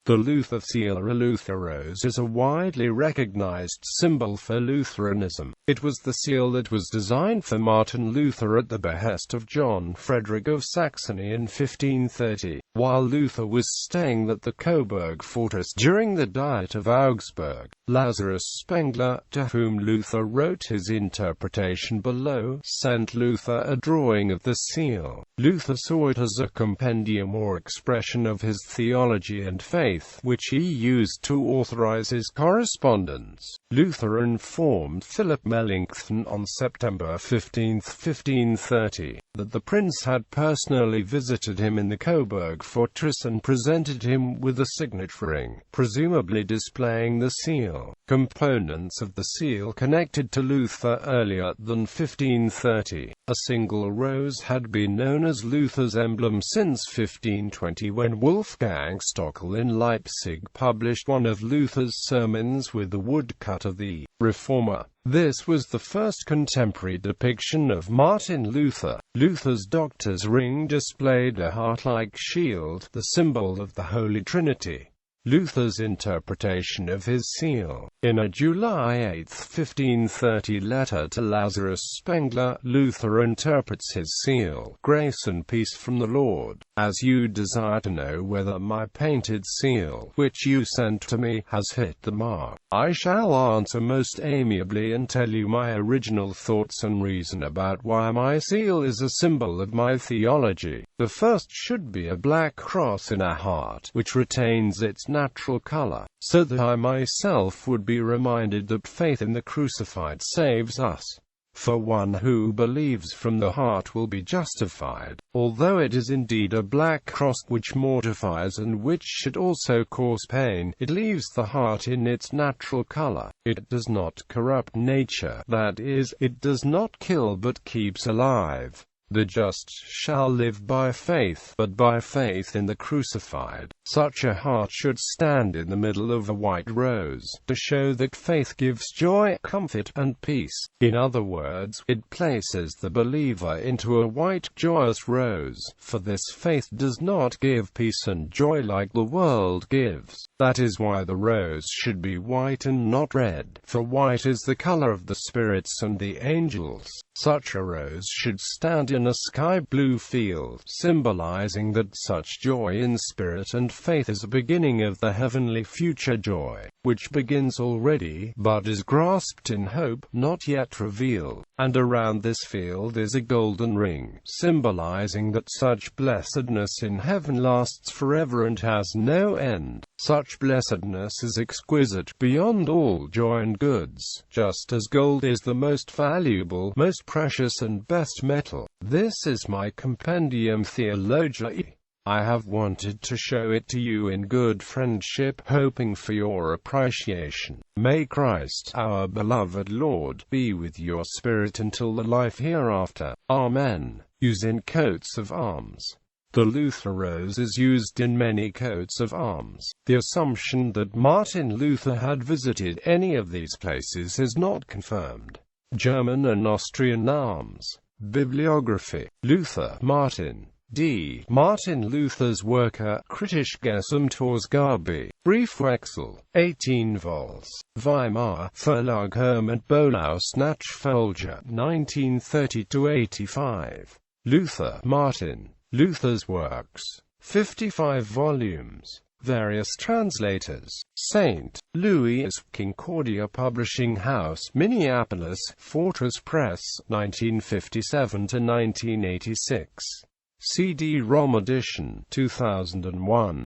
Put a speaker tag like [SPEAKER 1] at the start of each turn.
[SPEAKER 1] The Luther seal or Luther rose is a widely recognized symbol for Lutheranism. It was the seal that was designed for Martin Luther at the behest of John Frederick of Saxony in 1530, while Luther was staying at the Coburg Fortress during the Diet of Augsburg.Lazarus Spengler, to whom Luther wrote his interpretation below, sent Luther a drawing of the seal. Luther saw it as a compendium or expression of his theology and faith, which he used to authorize his correspondence. Luther informed Philip Melanchthon on September 15, 1530, that the prince had personally visited him in the Coburg Fortress and presented him with a signet ring, presumably displaying the seal. Components of the seal connected to Luther earlier than 1530. A single rose had been known as Luther's emblem since 1520, when Wolfgang Stockel in Leipzig published one of Luther's sermons with the woodcut of the Reformer. This was the first contemporary depiction of Martin Luther. Luther's doctor's ring displayed a heart-like shield, the symbol of the Holy Trinity. Luther's interpretation of his seal. In a July 8, 1530 letter to Lazarus Spengler, Luther interprets his seal: "Grace and peace from the Lord. As you desire to know whether my painted seal, which you sent to me, has hit the mark, I shall answer most amiably and tell you my original thoughts and reason about why my seal is a symbol of my theology. The first should be a black cross in a heart, which retains its natural color, so that I myself would be reminded that faith in the crucified saves us. For one who believes from the heart will be justified, although it is indeed a black cross which mortifies and which should also cause pain. It leaves the heart in its natural color. It does not corrupt nature, that is, it does not kill but keeps alive. The just shall live by faith, but by faith in the crucified. Such a heart should stand in the middle of a white rose, to show that faith gives joy, comfort, and peace. In other words, it places the believer into a white, joyous rose, for this faith does not give peace and joy like the world gives. That is why the rose should be white and not red, for white is the color of the spirits and the angels. Such a rose should stand in a sky-blue field, symbolizing that such joy in spirit and faith is a beginning of the heavenly future joy, which begins already, but is grasped in hope, not yet revealed. And around this field is a golden ring, symbolizing that such blessedness in heaven lasts forever and has no end. Such blessedness is exquisite, beyond all joy and goods, just as gold is the most valuable, most precious and best metal. This is my compendium theology. I have wanted to show it to you in good friendship, hoping for your appreciation. May Christ, our beloved Lord, be with your spirit until the life hereafter. Amen. Use in coats of arms. The Luther rose is used in many coats of arms. The assumption that Martin Luther had visited any of these places is not confirmed. German and Austrian arms. Bibliography. Luther, Martin. D. Martin Luther's Werke, Kritisch-Gesamtausgabe. Briefwechsel. 18 vols. Weimar, Verlag Hermann Bolaus Nachfolger, 1930–85. Luther, Martin. Luther's Works. 55 volumes. Various translators. St. Louis Concordia Publishing House, Minneapolis, Fortress Press, 1957–1986. CD-ROM edition, 2001.